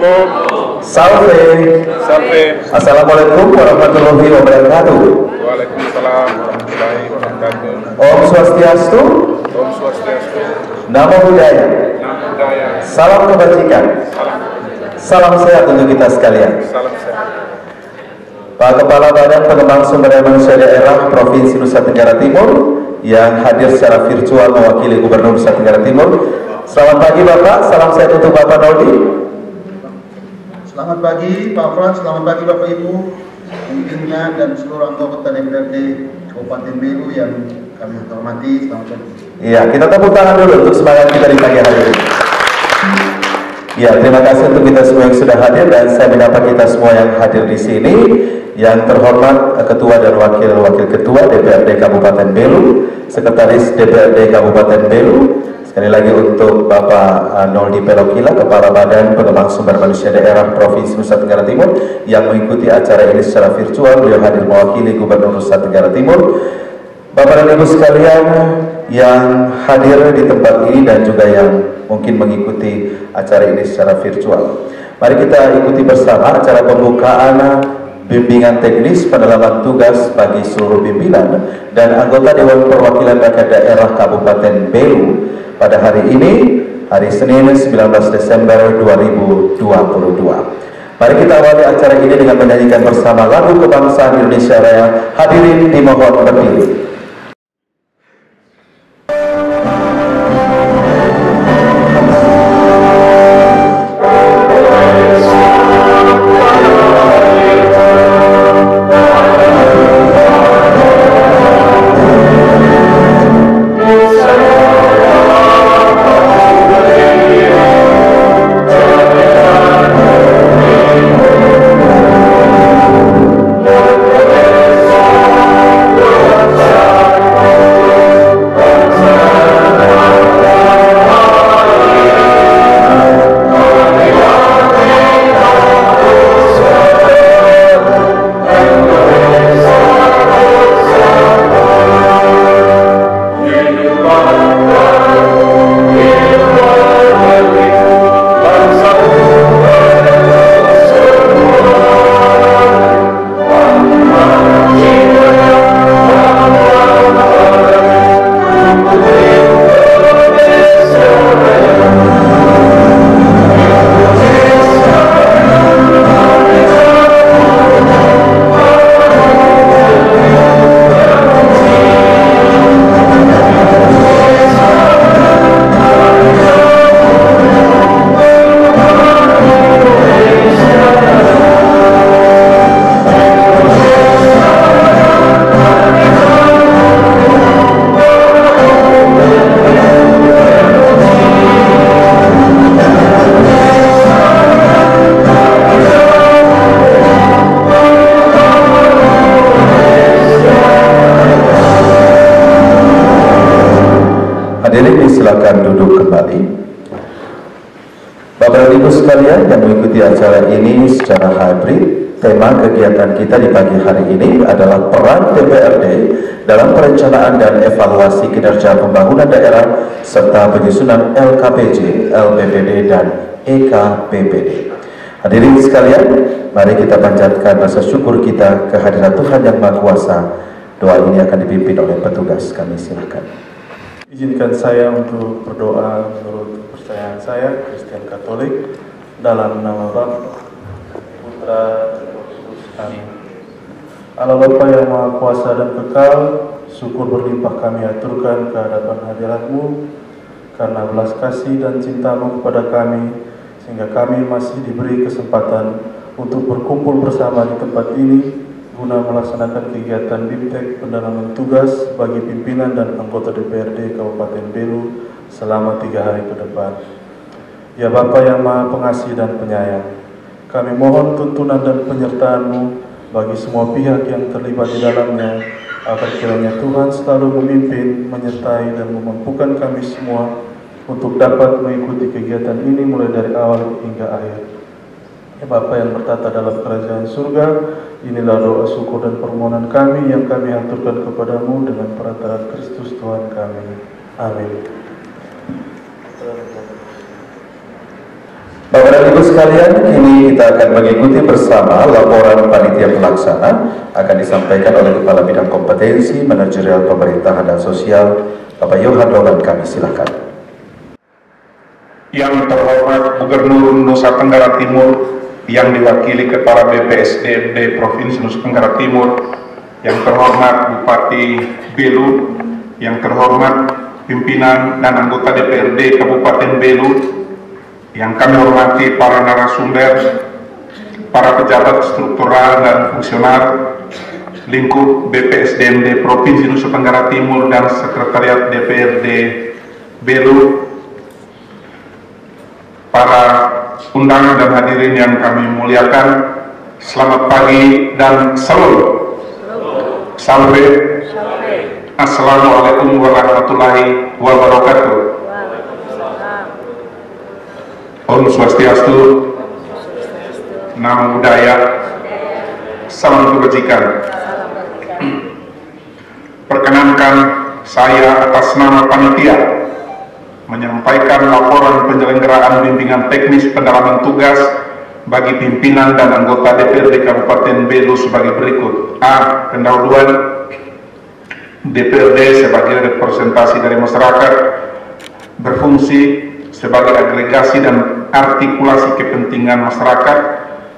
Shalom. Salve. Salve. Assalamualaikum warahmatullahi wabarakatuh. Waalaikumsalam warahmatullahi wabarakatuh. Om Swastiastu. Om Swastiastu. Namo Buddhaya. Namo Buddhaya. Salam kebajikan. Salam sehat untuk kita sekalian. Salam sehat. Pak Kepala Badan Pengembangan Sumber Daya Manusia Daerah Provinsi Nusa Tenggara Timur yang hadir secara virtual mewakili Gubernur Nusa Tenggara Timur. Selamat pagi Bapak, salam sehat untuk Bapak Noldi. Selamat pagi Pak Frans, selamat pagi Bapak Ibu, pimpinan dan seluruh anggota DPRD Kabupaten Belu yang kami hormati. Selamat pagi. Iya, kita tepuk tangan dulu untuk semangat kita di pagi hari ini. Ya, terima kasih untuk kita semua yang sudah hadir dan saya menyapa kita semua yang hadir di sini. Yang terhormat Ketua dan Wakil Ketua DPRD Kabupaten Belu, Sekretaris DPRD Kabupaten Belu, sekali lagi untuk Bapak Noldi Pelokila, Kepala Badan Pengembangan Sumber Manusia Daerah Provinsi Nusa Tenggara Timur yang mengikuti acara ini secara virtual. Beliau hadir mewakili Gubernur Nusa Tenggara Timur. Bapak dan Ibu sekalian yang hadir di tempat ini dan juga yang mungkin mengikuti acara ini secara virtual, mari kita ikuti bersama acara pembukaan bimbingan teknis pendalaman tugas bagi seluruh pimpinan dan anggota Dewan Perwakilan Rakyat Daerah Kabupaten Belu pada hari ini, hari Senin 19 Desember 2022. Mari kita awali acara ini dengan menyanyikan bersama lagu kebangsaan Indonesia Raya. Hadirin dimohon berdiri. Silakan duduk kembali. Bapak dan Ibu sekalian yang mengikuti acara ini secara hybrid, tema kegiatan kita di pagi hari ini adalah peran DPRD dalam perencanaan dan evaluasi kinerja pembangunan daerah serta penyusunan LKPJ, LPPD, dan EKPPD. Hadirin sekalian, mari kita panjatkan rasa syukur kita kehadirat Tuhan Yang Maha Kuasa. Doa ini akan dipimpin oleh petugas, kami silakan. Izinkan saya untuk berdoa menurut kepercayaan saya, Kristen Katolik, dalam nama Bapa, Putra, dan Roh Kudus. Amin. Allah Bapa yang Maha Kuasa dan Kekal, syukur berlimpah kami aturkan ke hadapan hadirat-Mu karena belas kasih dan cinta-Mu kepada kami, sehingga kami masih diberi kesempatan untuk berkumpul bersama di tempat ini guna melaksanakan kegiatan BIMTEK pendalaman tugas bagi pimpinan dan anggota DPRD Kabupaten Belu selama 3 hari ke depan. Ya Bapa yang Maha Pengasih dan Penyayang, kami mohon tuntunan dan penyertaan-Mu bagi semua pihak yang terlibat di dalamnya, agar kiranya Tuhan selalu memimpin, menyertai, dan memampukan kami semua untuk dapat mengikuti kegiatan ini mulai dari awal hingga akhir. Ya Bapa yang bertata dalam kerajaan surga, inilah doa syukur dan permohonan kami yang kami aturkan kepadamu dengan perantaraan Kristus Tuhan kami. Amin. Bapak dan Bapak Ibu sekalian, kini kita akan mengikuti bersama laporan panitia pelaksana akan disampaikan oleh Kepala Bidang Kompetensi Manajerial Pemerintahan dan Sosial, Bapak Yohan Roman. Kami silakan. Yang terhormat Gubernur Nusa Tenggara Timur yang diwakili Kepala BPSDMD Provinsi Nusa Tenggara Timur, yang terhormat Bupati Belu, yang terhormat pimpinan dan anggota DPRD Kabupaten Belu, yang kami hormati para narasumber, para pejabat struktural dan fungsional lingkup BPSDMD Provinsi Nusa Tenggara Timur dan Sekretariat DPRD Belu, para undangan dan hadirin yang kami muliakan, selamat pagi dan salam. Salve. Assalamualaikum warahmatullahi wabarakatuh. Om Swastiastu, Namo Buddhaya, Salam Kebajikan. Perkenankan saya atas nama panitia menyampaikan laporan penyelenggaraan bimbingan teknis pendalaman tugas bagi pimpinan dan anggota DPRD Kabupaten Belu sebagai berikut. A. Pendahuluan. DPRD sebagai representasi dari masyarakat berfungsi sebagai agregasi dan artikulasi kepentingan masyarakat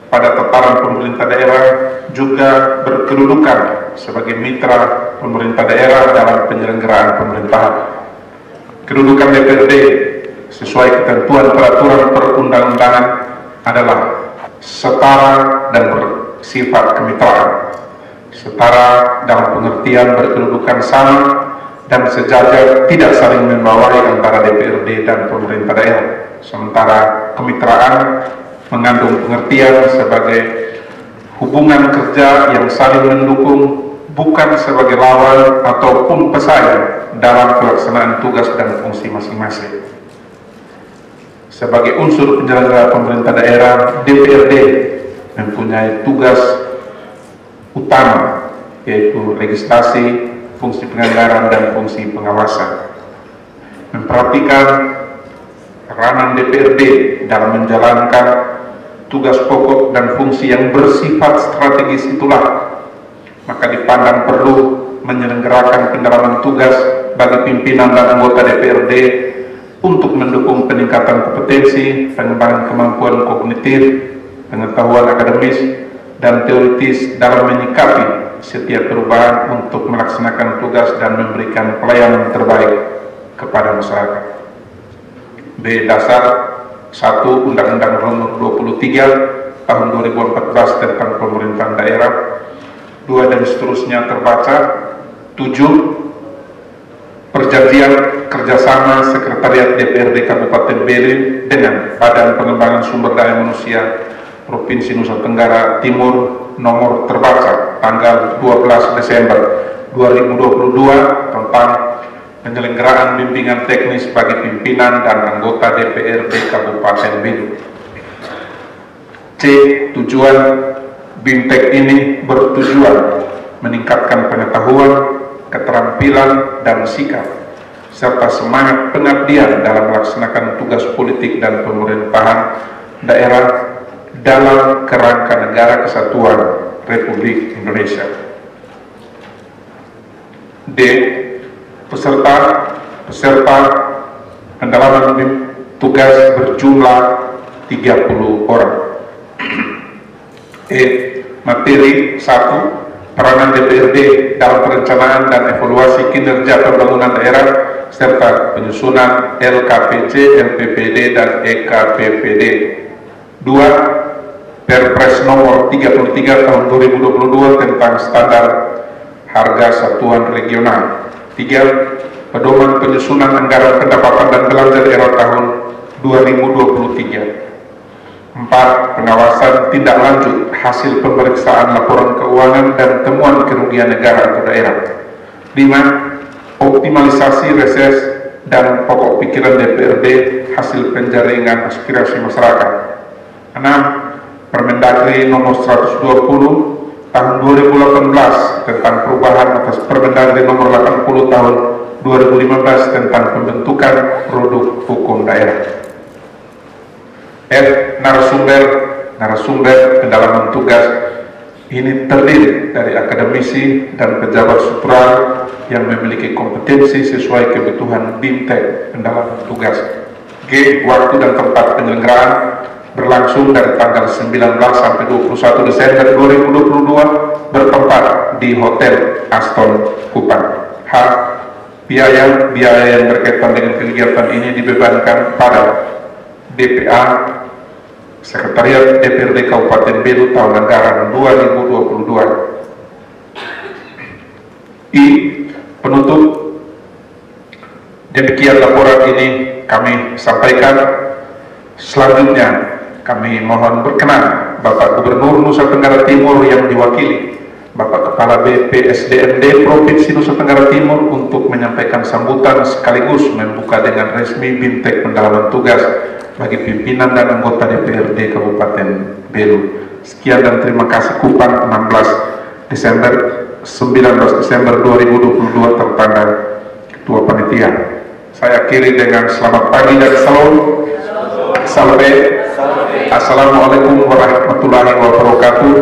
pada tataran pemerintah daerah, juga berkedudukan sebagai mitra pemerintah daerah dalam penyelenggaraan pemerintahan. Kedudukan DPRD sesuai ketentuan peraturan perundang-undangan adalah setara dan bersifat kemitraan. Setara dalam pengertian berkedudukan sama dan sejajar, tidak saling membawahi antara DPRD dan pemerintah daerah. Sementara kemitraan mengandung pengertian sebagai hubungan kerja yang saling mendukung, bukan sebagai lawan ataupun pesaing dalam pelaksanaan tugas dan fungsi masing-masing. Sebagai unsur penyelenggara pemerintah daerah, DPRD mempunyai tugas utama, yaitu legislasi, fungsi penganggaran, dan fungsi pengawasan. Memperhatikan peranan DPRD dalam menjalankan tugas pokok dan fungsi yang bersifat strategis itulah, maka dipandang perlu menyelenggarakan pendalaman tugas bagi pimpinan dan anggota DPRD untuk mendukung peningkatan kompetensi, pengembangan kemampuan kognitif, pengetahuan akademis, dan teoritis dalam menyikapi setiap perubahan untuk melaksanakan tugas dan memberikan pelayanan terbaik kepada masyarakat. B. Dasar 1 Undang-Undang Nomor 23 Tahun 2014 tentang Pemerintahan Daerah. 2 dan seterusnya terbaca. 7. Perjanjian kerjasama Sekretariat DPRD Kabupaten Belu dengan Badan Pengembangan Sumber Daya Manusia Provinsi Nusa Tenggara Timur nomor terbaca tanggal 12 Desember 2022 tentang penyelenggaraan bimbingan teknis bagi pimpinan dan anggota DPRD Kabupaten Belu. C. Tujuan BIMTEK ini bertujuan meningkatkan pengetahuan, keterampilan, dan sikap, serta semangat pengabdian dalam melaksanakan tugas politik dan pemerintahan daerah dalam kerangka Negara Kesatuan Republik Indonesia. D. Peserta pendalaman tugas berjumlah 30 orang. E. Materi 1. Peranan DPRD dalam perencanaan dan evaluasi kinerja pembangunan daerah serta penyusunan LKPC, LPPD, dan EKPPD. 2. Perpres nomor 33 tahun 2022 tentang standar harga satuan regional. 3. Pedoman penyusunan anggaran pendapatan dan belanja daerah tahun 2023. 4. Pengawasan tindak lanjut hasil pemeriksaan laporan keuangan dan temuan kerugian negara atau daerah. 5. Optimalisasi reses dan pokok pikiran DPRD hasil penjaringan aspirasi masyarakat. 6. Permendagri nomor 120 tahun 2018 tentang perubahan atas Permendagri nomor 80 tahun 2015 tentang pembentukan produk hukum daerah. narasumber pendalaman tugas ini terdiri dari akademisi dan pejabat struktural yang memiliki kompetensi sesuai kebutuhan BIMTEK pendalaman tugas. G. Waktu dan tempat penyelenggaraan berlangsung dari tanggal 19 sampai 21 Desember 2022 bertempat di Hotel Aston Kupang. H. Biaya yang berkaitan dengan kegiatan ini dibebankan pada DPA Sekretariat DPRD Kabupaten Belu tahun anggaran 2022. I. Penutup. Demikian laporan ini kami sampaikan. Selanjutnya kami mohon berkenan Bapak Gubernur Nusa Tenggara Timur yang diwakili Bapak Kepala BPSDMD Provinsi Nusa Tenggara Timur untuk menyampaikan sambutan sekaligus membuka dengan resmi BIMTEK pendalaman tugas bagi pimpinan dan anggota DPRD Kabupaten Belu. Sekian dan terima kasih. Kupang 19 Desember 2022 tertanggal Ketua Panitia. Saya akhiri dengan selamat pagi dan salam. Salve. Assalamualaikum warahmatullahi wabarakatuh.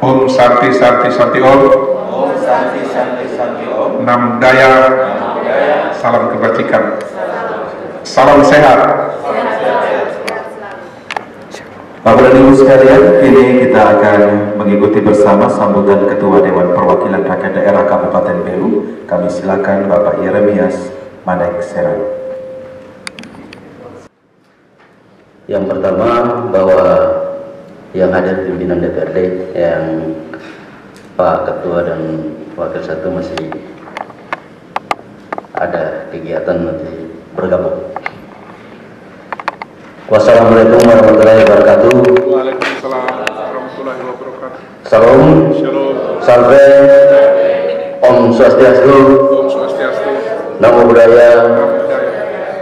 Om Santi Santi Santi Om. Om Santi Santi Santi Om. Nam Daya. Salam kebajikan. Salam sehat. Bapak dan Ibu sekalian, kini kita akan mengikuti bersama sambutan Ketua Dewan Perwakilan Rakyat Daerah Kabupaten Belu. Kami silakan Bapak Yeremias Manek Seran. Yang pertama, bahwa yang hadir pimpinan DPRD yang Pak Ketua dan Wakil Satu masih ada kegiatan nanti bergabung. Wassalamualaikum warahmatullahi wabarakatuh. Waalaikumsalam warahmatullahi wabarakatuh. Salam. Shalom. Salve. Om Swastiastu. Om Swastiastu. Namo Buddhaya.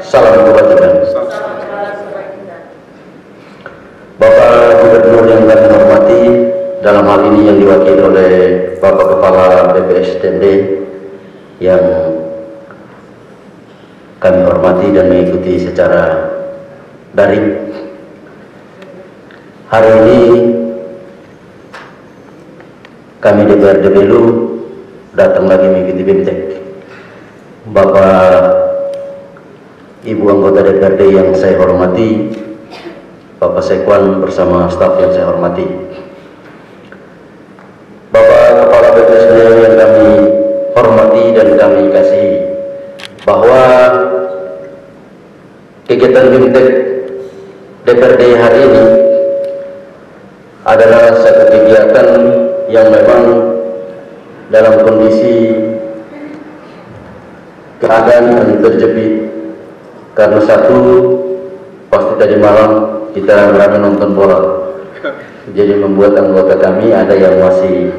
Salam kebajikan. Bapak Gubernur yang kami hormati, dalam hal ini yang diwakili oleh Bapak Kepala BPSDMD yang kami hormati dan mengikuti secara daring. Hari ini kami DPRD Belu datang lagi mengikuti BIMTEK. Bapak Ibu anggota DPRD yang saya hormati, Bapak Sekwan bersama staf yang saya hormati, Bapak Kepala BPSD yang kami hormati dan kami kasihi, bahwa kegiatan BIMTEK DPRD hari ini adalah satu kegiatan yang memang dalam kondisi keadaan yang terjepit, karena satu, pasti tadi malam kita ramai nonton bola, jadi membuat anggota kami ada yang masih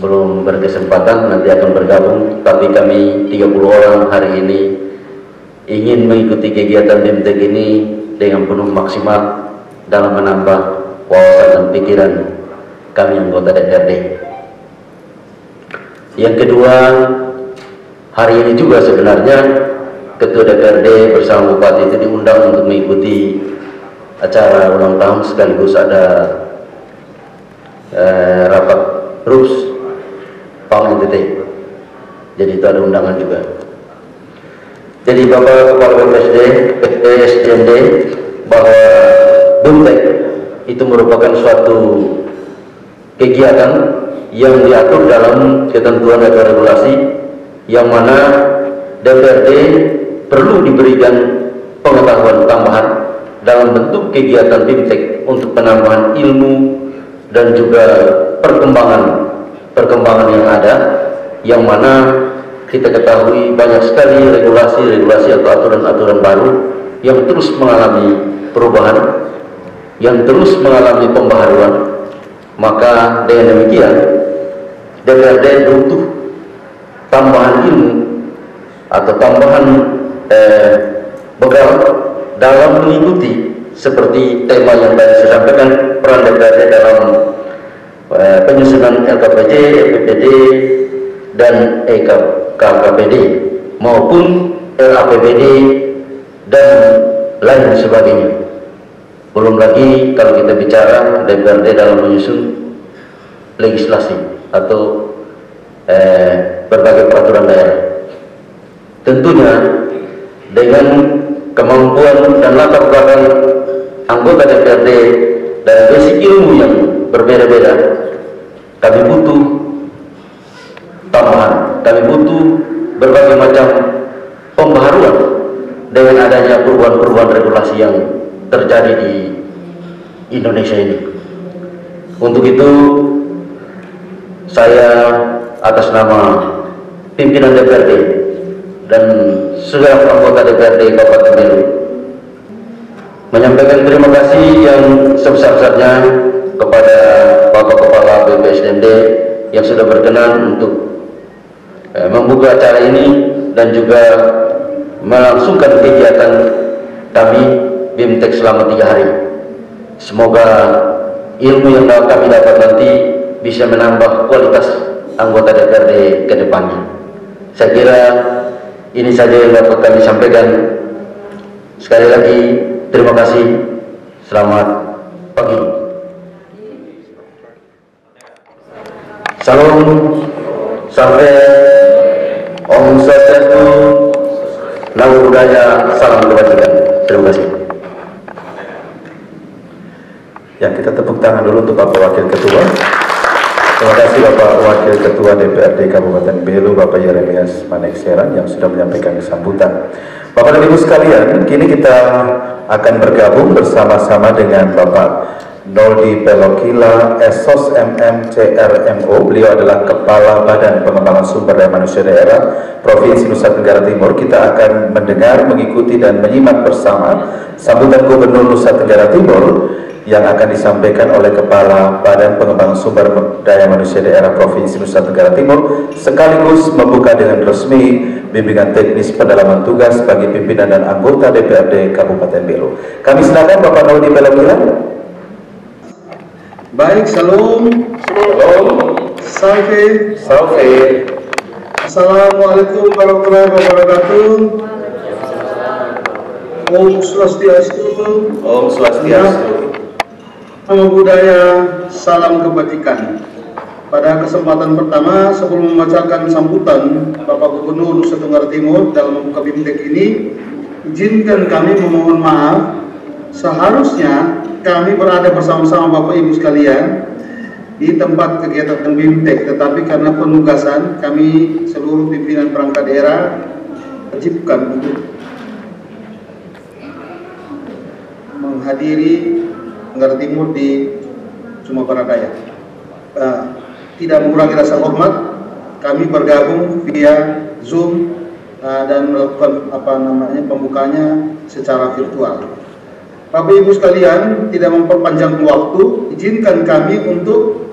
belum berkesempatan, nanti akan bergabung. Tapi kami 30 orang hari ini ingin mengikuti kegiatan BIMTEK ini dengan penuh maksimal dalam menambah wawasan dan pikiran kami anggota DPRD. Yang kedua, hari ini juga sebenarnya Ketua DPRD bersama Bupati itu diundang untuk mengikuti acara ulang tahun, sekaligus ada rapat RUS PAM NTT, jadi itu ada undangan juga. Jadi Bapak Kepala BPSDMD, bahwa BIMTEK itu merupakan suatu kegiatan yang diatur dalam ketentuan atau regulasi, yang mana DPRD perlu diberikan pengetahuan tambahan dalam bentuk kegiatan BIMTEK untuk penambahan ilmu dan juga perkembangan yang ada, yang mana kita ketahui banyak sekali regulasi atau aturan-aturan baru yang terus mengalami perubahan, yang terus mengalami pembaharuan. Maka dengan demikian DPRD butuh tambahan ilmu atau tambahan bekal dalam mengikuti seperti tema yang tadi saya sampaikan, peran DPRD dalam penyusunan LKPJ, LPPD, dan KKPD maupun LAPBD dan lain sebagainya. Belum lagi kalau kita bicara DPRD dalam menyusun legislasi atau berbagai peraturan daerah. Tentunya dengan kemampuan dan latar belakang anggota DPRD dan basic ilmu yang berbeda-beda, kami butuh tambahan, kami butuh berbagai macam pembaharuan dengan adanya perubahan-perubahan regulasi yang terjadi di Indonesia ini. Untuk itu saya atas nama pimpinan DPRD dan seluruh anggota DPRD Kabupaten Belu menyampaikan terima kasih yang sebesar-besarnya kepada Bapak Kepala BPSDMD yang sudah berkenan untuk membuka acara ini dan juga melangsungkan kegiatan kami BIMTEK selama 3 hari. Semoga ilmu yang kami dapat nanti bisa menambah kualitas anggota DPRD ke depannya. Saya kira ini saja yang dapat kami sampaikan. Sekali lagi terima kasih. Selamat pagi. Salam sampai Om Swastiastu, Namo Buddhaya, salam kebajikan. Terima kasih. Ya, kita tepuk tangan dulu untuk Bapak Wakil Ketua. Terima kasih Bapak Wakil Ketua DPRD Kabupaten Belu, Bapak Yeremias Manekseran yang sudah menyampaikan sambutan. Bapak dan Ibu sekalian, kini kita akan bergabung bersama-sama dengan Bapak Noldi Pelokila, Esos MMCRMO. Beliau adalah Kepala Badan Pengembangan Sumber Daya Manusia Daerah Provinsi Nusa Tenggara Timur. Kita akan mendengar, mengikuti, dan menyimak bersama sambutan Gubernur Nusa Tenggara Timur yang akan disampaikan oleh Kepala Badan Pengembangan Sumber Daya Manusia Daerah Provinsi Nusa Tenggara Timur, sekaligus membuka dengan resmi bimbingan teknis pendalaman tugas bagi pimpinan dan anggota DPRD Kabupaten Belu. Kami silakan Bapak Noldi Pelokila. Baik, salam. Salve. Assalamualaikum warahmatullahi wabarakatuh. Om Swastiastu. Om Swastiastu. Namo Buddhaya, salam kebajikan. Pada kesempatan pertama, sebelum membacakan sambutan Bapak Gubernur Nusa Tenggara Timur dalam membuka BIMTEK ini, izinkan kami memohon maaf. Seharusnya kami berada bersama-sama Bapak Ibu sekalian di tempat kegiatan BIMTEK, tetapi karena penugasan kami seluruh pimpinan perangkat daerah wajibkan untuk menghadiri Tenggara Timur di Sumatera Daya. Tidak mengurangi rasa hormat, kami bergabung via Zoom dan melakukan pembukanya secara virtual. Bapak Ibu sekalian, tidak memperpanjang waktu, izinkan kami untuk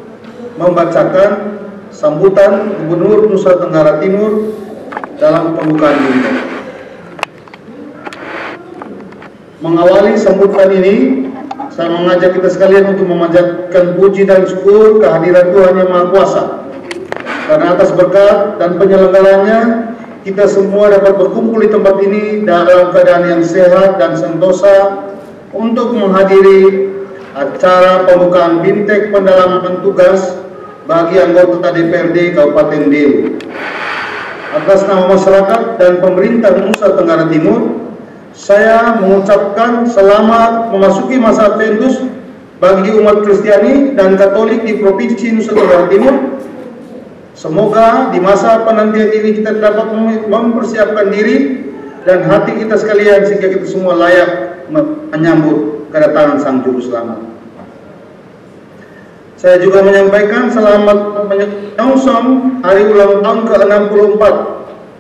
membacakan sambutan Gubernur Nusa Tenggara Timur dalam pembukaan BIMTEK. Mengawali sambutan ini, saya mengajak kita sekalian untuk memanjatkan puji dan syukur kehadiran Tuhan Yang Maha Kuasa. Karena atas berkat dan penyelenggaranya, kita semua dapat berkumpul di tempat ini dalam keadaan yang sehat dan sentosa untuk menghadiri acara pembukaan BIMTEK pendalaman tugas bagi anggota DPRD Kabupaten Belu. Atas nama masyarakat dan pemerintah Nusa Tenggara Timur, saya mengucapkan selamat memasuki masa Adventus bagi umat Kristiani dan Katolik di Provinsi Nusa Tenggara Timur. Semoga di masa penantian ini kita dapat mempersiapkan diri dan hati kita sekalian sehingga kita semua layak menyambut kedatangan Sang Juru Selamat. Saya juga menyampaikan selamat menyongsong hari ulang tahun ke-64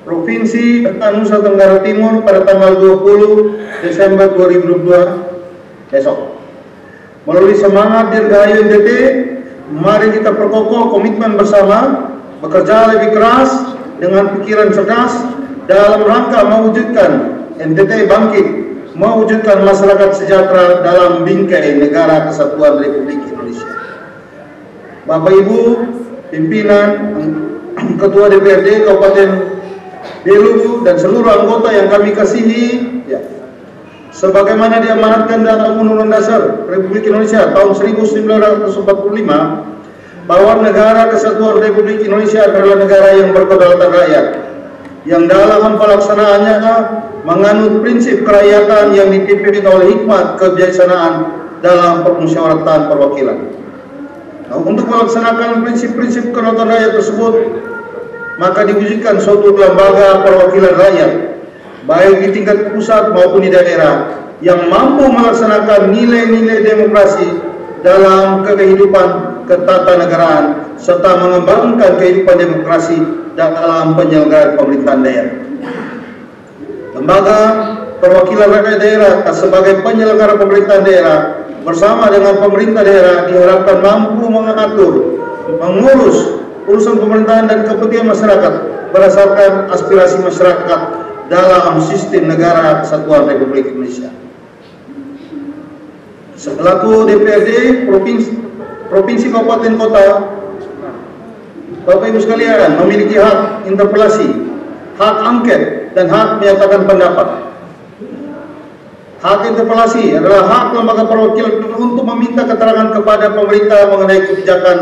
Provinsi Nusa Tenggara Timur pada tanggal 20 Desember 2022 besok. Melalui semangat Dirgahayu NTT, mari kita perkokoh komitmen bersama, bekerja lebih keras dengan pikiran cerdas dalam rangka mewujudkan NTT bangkit, mewujudkan masyarakat sejahtera dalam bingkai Negara Kesatuan Republik Indonesia. Bapak Ibu, pimpinan, Ketua DPRD Kabupaten Belu dan seluruh anggota yang kami kasihi, ya. sebagaimana diamanatkan dalam Undang-Undang Dasar Republik Indonesia tahun 1945 bahwa negara kesatuan Republik Indonesia adalah negara yang berkedaulatan rakyat, yang dalam pelaksanaannya menganut prinsip kerakyatan yang dipimpin oleh hikmat kebijaksanaan dalam permusyawaratan perwakilan. Nah, untuk melaksanakan prinsip-prinsip kedaulatan rakyat tersebut, maka diwujudkan suatu lembaga perwakilan rakyat, baik di tingkat pusat maupun di daerah, yang mampu melaksanakan nilai-nilai demokrasi dalam kehidupan ketatanegaraan serta mengembangkan kehidupan demokrasi dalam penyelenggaraan pemerintahan daerah. Lembaga perwakilan rakyat daerah sebagai penyelenggara pemerintahan daerah bersama dengan pemerintah daerah diharapkan mampu mengatur, mengurus urusan pemerintahan dan kepentingan masyarakat berdasarkan aspirasi masyarakat dalam sistem negara kesatuan Republik Indonesia. Selaku DPRD Provinsi Kabupaten Kota, Bapak Ibu sekalian memiliki hak interpelasi, hak angket, dan hak menyatakan pendapat. Hak interpelasi adalah hak lembaga perwakilan untuk meminta keterangan kepada pemerintah mengenai kebijakan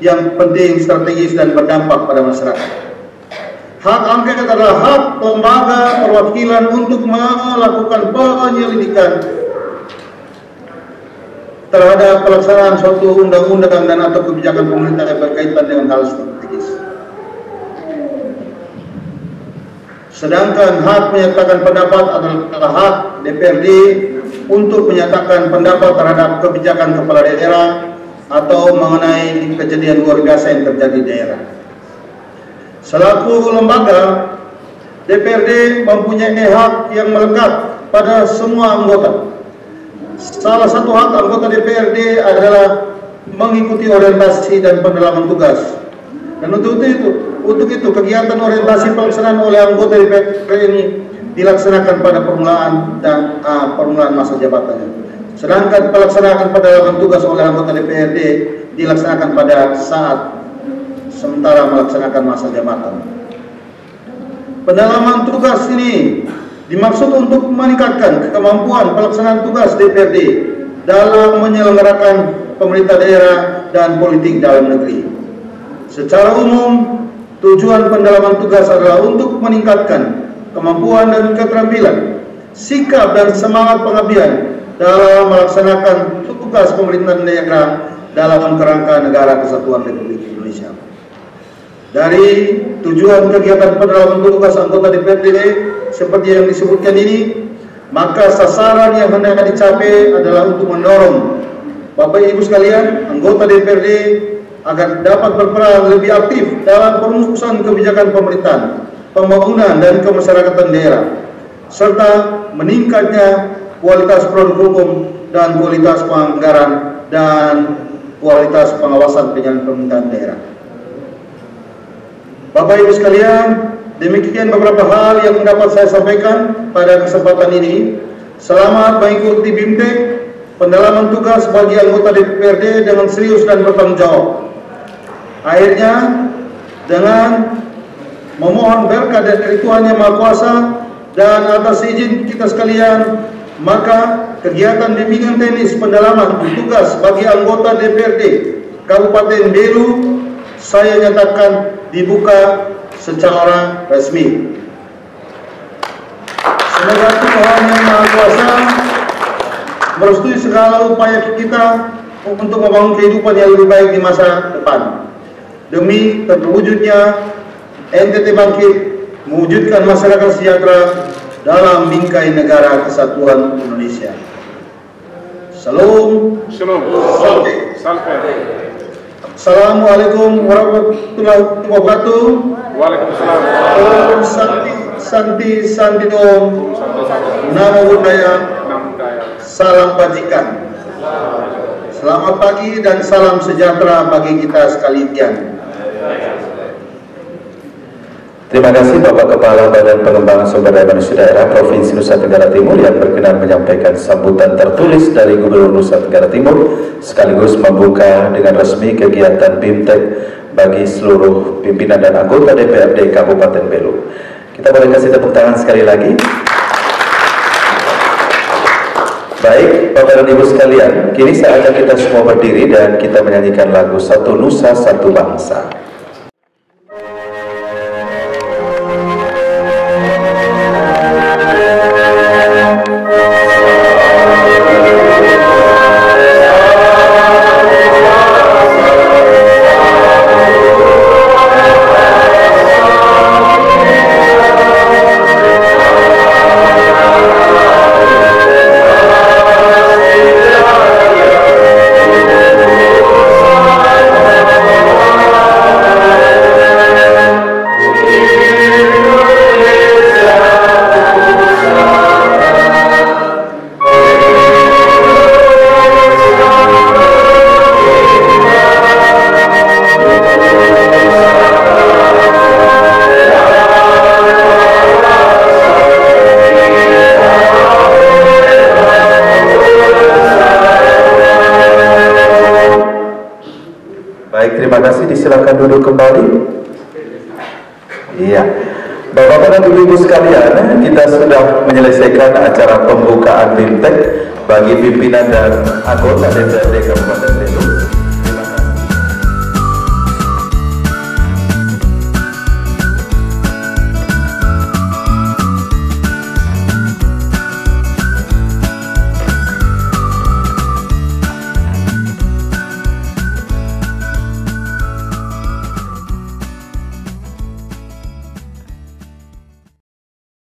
yang penting, strategis, dan berdampak pada masyarakat. Hak angket adalah hak lembaga perwakilan untuk melakukan penyelidikan terhadap pelaksanaan suatu undang-undang dan atau kebijakan pemerintah yang berkaitan dengan hal strategis. Sedangkan hak menyatakan pendapat adalah hak DPRD untuk menyatakan pendapat terhadap kebijakan kepala daerah atau mengenai kejadian luar biasa yang terjadi di daerah. Selaku lembaga, DPRD mempunyai hak yang melekat pada semua anggota. Salah satu hak anggota DPRD adalah mengikuti orientasi dan pendalaman tugas. Dan untuk itu kegiatan orientasi pelaksanaan oleh anggota DPRD ini dilaksanakan pada permulaan dan permulaan masa jabatannya. Sedangkan pelaksanaan pendalaman tugas oleh anggota DPRD dilaksanakan pada saat sementara melaksanakan masa jabatan. Pendalaman tugas ini dimaksud untuk meningkatkan kemampuan pelaksanaan tugas DPRD dalam menyelenggarakan pemerintah daerah dan politik dalam negeri. Secara umum, tujuan pendalaman tugas adalah untuk meningkatkan kemampuan dan keterampilan, sikap dan semangat pengabdian dalam melaksanakan tugas pemerintahan daerah dalam kerangka negara kesatuan Republik Indonesia. Dari tujuan kegiatan pendalaman tugas anggota DPRD seperti yang disebutkan ini, maka sasaran yang hendak dicapai adalah untuk mendorong Bapak Ibu sekalian, anggota DPRD agar dapat berperan lebih aktif dalam perumusan kebijakan pemerintahan, pembangunan dan kemasyarakatan daerah, serta meningkatnya kualitas produk hukum dan kualitas penganggaran dan kualitas pengawasan penyelenggaraan pemerintahan daerah. Bapak Ibu sekalian, demikian beberapa hal yang dapat saya sampaikan pada kesempatan ini. Selamat mengikuti BIMTEK, pendalaman tugas bagi anggota DPRD dengan serius dan bertanggung jawab. Akhirnya, dengan memohon berkat dari Tuhan Yang Maha Kuasa dan atas izin kita sekalian, maka kegiatan bimbingan teknis pendalaman tugas bagi anggota DPRD Kabupaten Belu saya nyatakan dibuka secara resmi. Semoga Tuhan Yang Maha Kuasa merestui segala upaya kita untuk membangun kehidupan yang lebih baik di masa depan, demi terwujudnya NTT Bangkit, mewujudkan masyarakat sejahtera dalam bingkai negara kesatuan Indonesia. Salam. Assalamualaikum warahmatullahi wabarakatuh. Waalaikumsalam. Om Santi Santi Om. Namo Buddhaya. Salam bajikan. Selamat pagi dan salam sejahtera bagi kita sekalian. Terima kasih Bapak Kepala Badan Pengembangan Sumber Daya Manusia Daerah Provinsi Nusa Tenggara Timur yang berkenan menyampaikan sambutan tertulis dari Gubernur Nusa Tenggara Timur sekaligus membuka dengan resmi kegiatan BIMTEK bagi seluruh pimpinan dan anggota DPRD Kabupaten Belu. Kita boleh kasih tepuk tangan sekali lagi. Baik, Bapak dan Ibu sekalian, kini saatnya kita semua berdiri dan kita menyanyikan lagu Satu Nusa Satu Bangsa. Terima kasih, disilakan duduk kembali. Iya, Bapak dan Ibu sekalian, kita sudah menyelesaikan acara pembukaan BIMTEK bagi pimpinan dan anggota DPRD Kabupaten